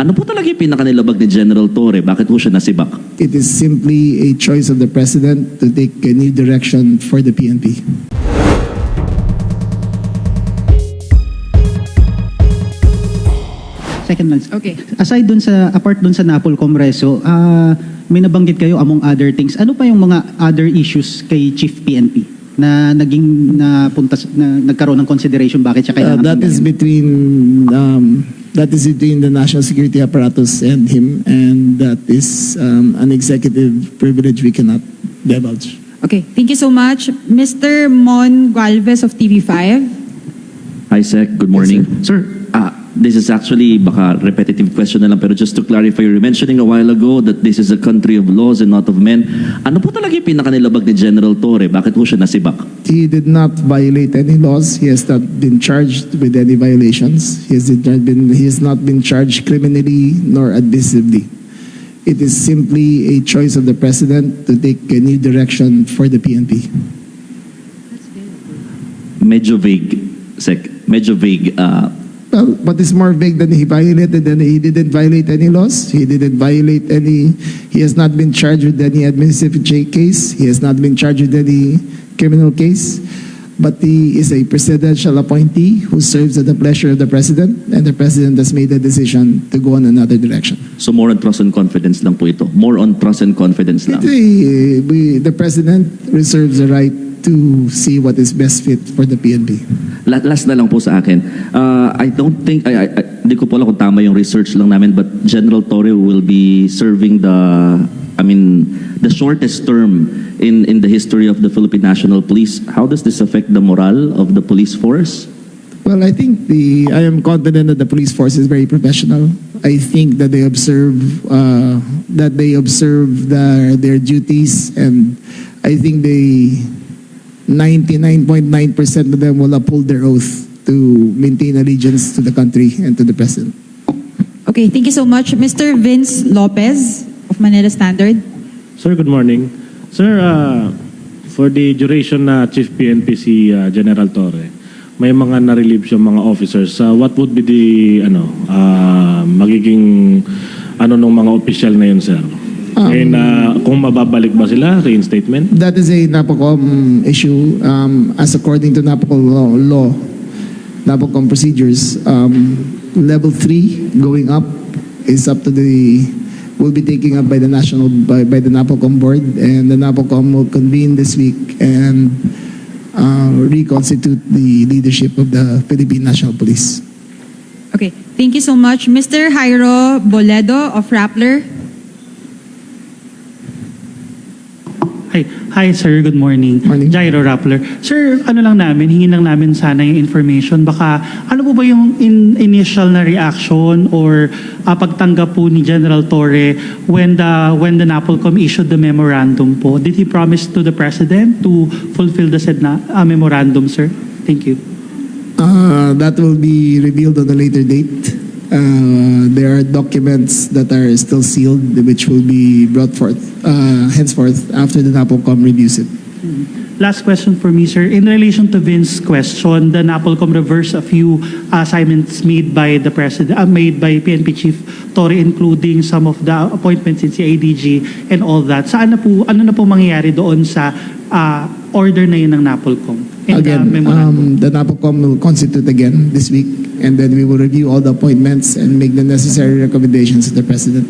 Ano po talaga yung pinakanilabag ni General Torre? Bakit po siya nasibak? It is simply a choice of the President to take a new direction for the PNP. Second lang. Okay. Aside apart dun sa Napol Congreso, may nabanggit kayo among other things. Ano pa yung mga other issues kay Chief PNP na nagkaroon ng consideration bakit siya kailangan? That is between the national security apparatus and him, and that is an executive privilege we cannot divulge. Okay, thank you so much. Mr. Mon Galvez of TV5. Hi, Sec. Good morning. Yes, sir, this is actually baka repetitive question na lang, pero just to clarify, you were mentioning a while ago that this is a country of laws and not of men. Ano po talaga yung pinakanilabag ni General Torre? Bakit po siya nasibak? He did not violate any laws. He has not been charged with any violations. He has not been charged criminally nor admissively. It is simply a choice of the President to take a new direction for the PNP. Medyo vague, Sec. Medyo vague. Well, what is more vague than he violated? Then he didn't violate any laws. He didn't violate any. He has not been charged with any administrative case. He has not been charged with any criminal case. But he is a presidential appointee who serves at the pleasure of the President, and the President has made a decision to go in another direction. So more on trust and confidence lang po ito. More on trust and confidence lang. The President reserves the right to see what is best fit for the PNP. Last na lang po sa akin. I don't think, hindi ko po alam kung tama yung research lang namin, but General Torre will be serving the shortest term in the history of the Philippine National Police. How does this affect the morale of the police force? Well, I think I am confident that the police force is very professional. I think that they observe their duties, and I think 99.9% of them will uphold their oath to maintain allegiance to the country and to the President. Okay, thank you so much. Mr. Vince Lopez of Manila Standard. Sir, good morning. Sir, for the duration na Chief PNP si General Torre, may mga na-relieve yung mga officers. What would be the magiging nung mga official na yun, sir? And kung mababalik ba sila, reinstatement? That is a NAPOCOM issue. As according to NAPOCOM law, NAPOCOM procedures, level 3 going up is up to will be taken up by the NAPOCOM board, and the NAPOCOM will convene this week and reconstitute the leadership of the Philippine National Police. Okay, thank you so much. Mr. Jairo Boledo of Rappler. Hi sir, good morning. Morning. Jairo Rappler. Sir, hingin lang namin sana yung information. Baka ano po ba yung initial na reaction or pagtanggap po ni General Torre when the NAPOLCOM issued the memorandum po? Did he promise to the President to fulfill the said memorandum, sir? Thank you. That will be revealed on a later date. There are documents that are still sealed, which will be brought forth henceforth after the NAPOLCOM reviews it. Last question for me, sir. In relation to Vince's question, the NAPOLCOM reversed a few assignments made by the President, made by PNP Chief Torre, including some of the appointments in CIDG and all that. Ano na po mangyayari doon sa order na yun ng NAPOLCOM? Again, the NAPOLCOM will constitute again this week, and then we will review all the appointments and make the necessary recommendations to the President.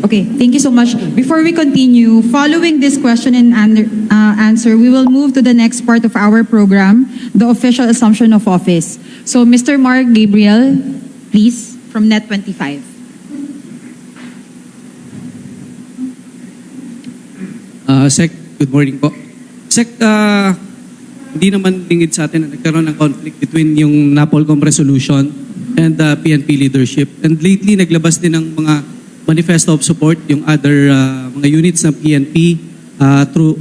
Okay, thank you so much. Before we continue, following this question and answer, we will move to the next part of our program, the official assumption of office. So, Mr. Mark Gabriel, please, from Net25. Sec, good morning po. Sec, hindi naman lingid sa atin na nagkaroon ng conflict between yung NAPOLCOM resolution and the PNP leadership. And lately, naglabas din ng mga manifesto of support yung other mga units ng PNP to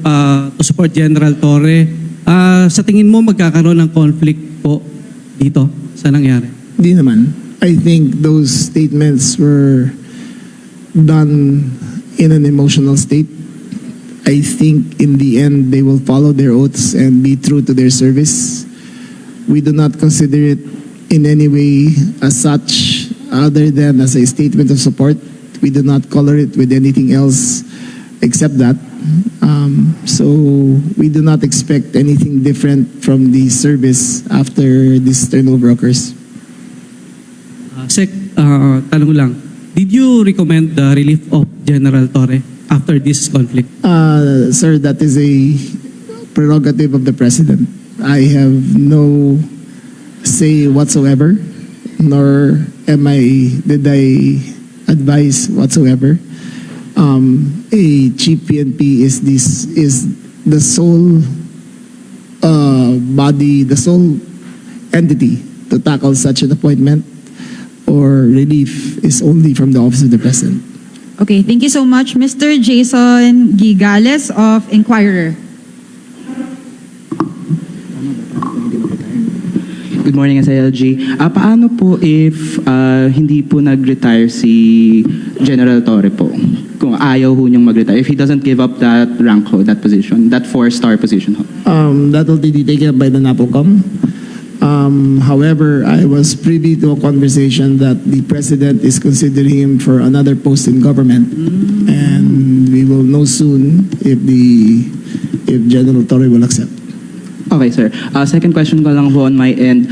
support General Torre. Sa tingin mo, magkakaroon ng conflict po dito sa nangyari? Hindi naman. I think those statements were done in an emotional state. I think in the end, they will follow their oaths and be true to their service. We do not consider it in any way as such other than as a statement of support. We do not color it with anything else except that. So we do not expect anything different from the service after this turnover occurs. Sec, tanong ko lang. Did you recommend the relief of General Torre after this conflict? Sir, that is a prerogative of the President. I have no say whatsoever, nor did I advise whatsoever. A chief PNP is the sole body, the sole entity to tackle such an appointment, or relief is only from the office of the President. Okay, thank you so much. Mr. Jason Gigales of Inquirer. Good morning, SILG. Paano po if hindi po nag-retire si General Torre po? Kung ayaw ho niyang mag-retire, if he doesn't give up that rank ho, that position, that 4-star position ho? That will be taken up by the NAPOLCOM. However, I was privy to a conversation that the President is considering him for another post in government, and we will know soon if General Torre will accept. Okay, sir. Second question ko lang po on my end.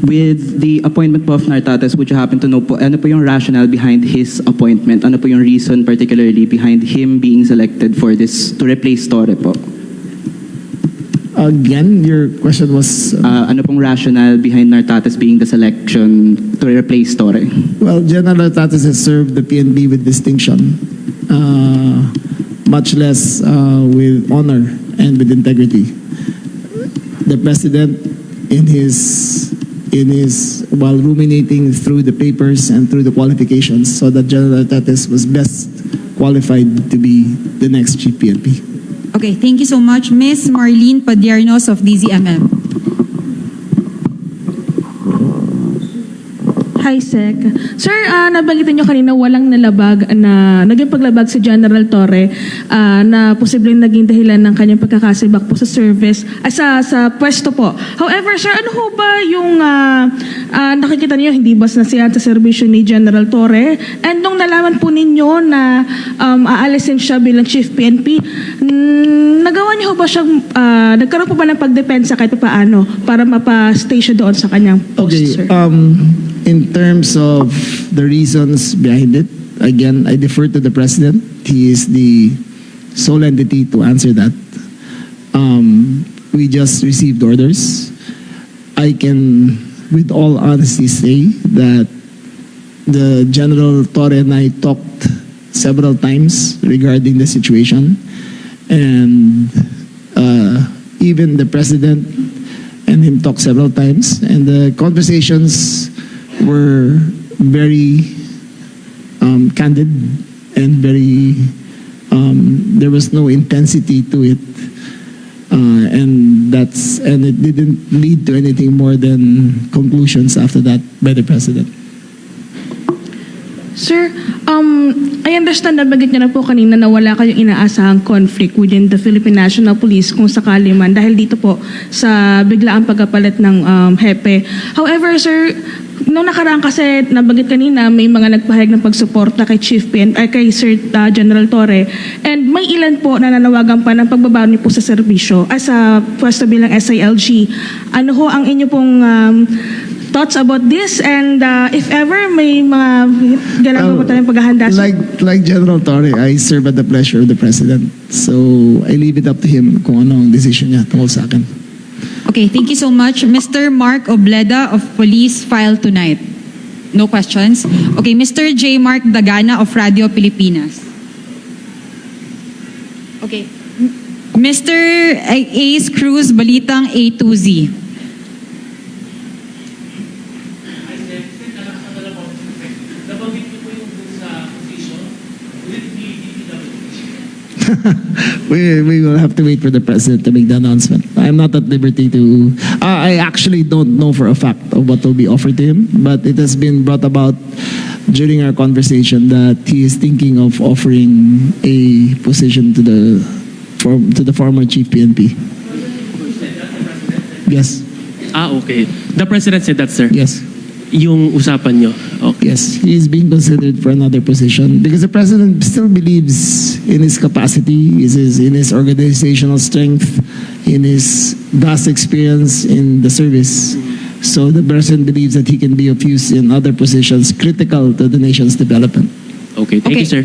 With the appointment po of Nartates, would you happen to know po, ano po yung rationale behind his appointment? Ano po yung reason particularly behind him being selected for this, to replace Torre po? Again, your question was... Ano pong rationale behind Nartates being the selection to replace Torre? Well, General Nartates has served the PNP with distinction, much less with honor and with integrity. The President, while ruminating through the papers and through the qualifications, saw that General Nartates was best qualified to be the next chief PNP. Okay, thank you so much. Ms. Marlene Padiernos of DZMM. Hi, Sec. Sir, nabanggitin nyo kanina walang nalabag na naging paglabag si General Torre na posibleng naging dahilan ng kanyang pagkakasibak po sa service, sa pwesto po. However, sir, ano ho ba yung nakikita niyo hindi ba na siya sa serbisyo ni General Torre? And nung nalaman po ninyo na aalisin siya bilang Chief PNP, nagawa niyo ho ba siyang, nagkaroon po ba ng pagdepensa kahit paano para mapa-stay siya doon sa kanyang post, sir? In terms of the reasons behind it, again, I defer to the President. He is the sole entity to answer that. We just received orders. I can, with all honesty, say that the General Torre and I talked several times regarding the situation, and even the President and him talked several times, and the conversations were very candid and very there was no intensity to it, and it didn't lead to anything more than conclusions after that by the President. Sir, I understand na bagit niyo na po kanina na wala kayong inaasahang conflict within the Philippine National Police kung sakali man dahil dito po sa biglaang pagkapalit ng hepe. However, sir, nung nakaraan kasi nabanggit kanina may mga nagpahayag ng pagsuporta kay kay Sir General Torre, and may ilan po na nanawagan pa ng pagbabago niyo po sa serbisyo sa pwesto bilang SILG. Ano ho ang inyo pong thoughts about this, and if ever may mga ginagawa po tayong paghahanda? Like General Torre, I serve at the pleasure of the President, so I leave it up to him kung ano ang decision niya tungkol sa akin. Okay, thank you so much. Mr. Mark Obleda of Police File Tonight. No questions? Okay, Mr. J. Mark Dagana of Radio Pilipinas. Okay. Mr. Ace Cruz, Balitang A2Z. We will have to wait for the President to make the announcement. I'm not at liberty to... I actually don't know for a fact of what will be offered to him, but it has been brought about during our conversation that he is thinking of offering a position to the former Chief PNP. Yes. Okay. The President said that, sir? Yes. yung usapan nyo. Okay. Yes, he is being considered for another position because the president still believes in his capacity, in his organizational strength, in his vast experience in the service. So the president believes that he can be of use in other positions critical to the nation's development. Okay, thank you, sir.